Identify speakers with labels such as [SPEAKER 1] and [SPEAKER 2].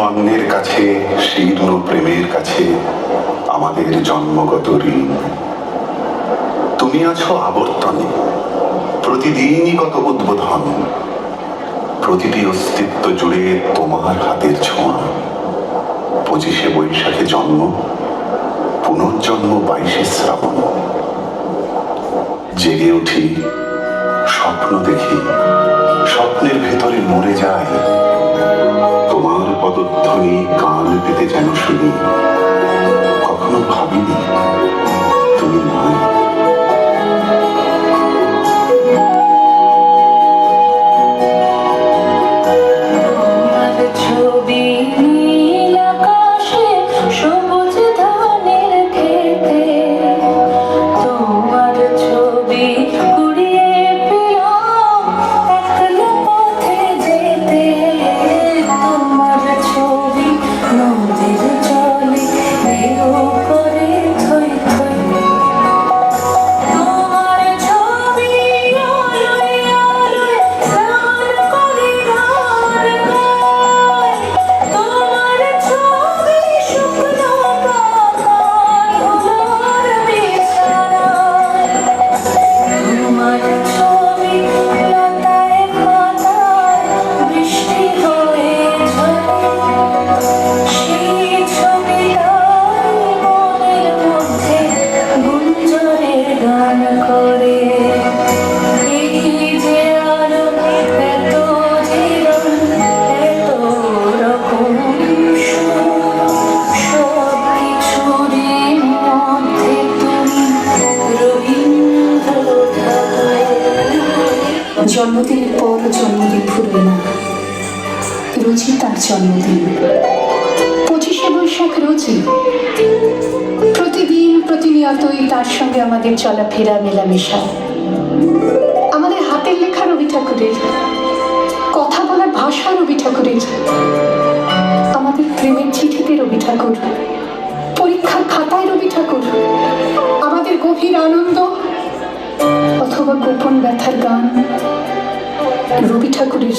[SPEAKER 1] অন্যের কাছে, শীর্ণ প্রেমের কাছে আমাদের জন্মগত ঋণ। তুমি আছো আবর্তনে, প্রতিদিনই কত উদ্বোধন, প্রতিটি অস্তিত্ব জুড়ে তোমার হাতের ছোঁয়া। 25শে বৈশাখে জন্ম, পুনর্জন্ম 22শে শ্রাবণ। জেগে উঠি, স্বপ্ন দেখি, স্বপ্নের ভেতরে মরে যায়। তোমার পদধ্বনি কান পেতে যেন শুনি, কখনো ভাবিনি তুমি নয়।
[SPEAKER 2] জন্মদিনের পর জন্মদিন ফুরবে না, রোজই তার জন্মদিন। 25শে বৈশাখ রোজই, প্রতিদিন প্রতিনিয়তই তার সঙ্গে আমাদের চলাফেরা, মেলামেশা। আমাদের হাতের লেখা রবি ঠাকুরের, কথা বলার ভাষা রবি ঠাকুরের, আমাদের প্রেমের চিঠিতে রবি ঠাকুর, পরীক্ষার খাতায় রবি ঠাকুর, আমাদের গভীর আনন্দ অথবা গোপন ব্যথার গান রবি ঠাকুরের।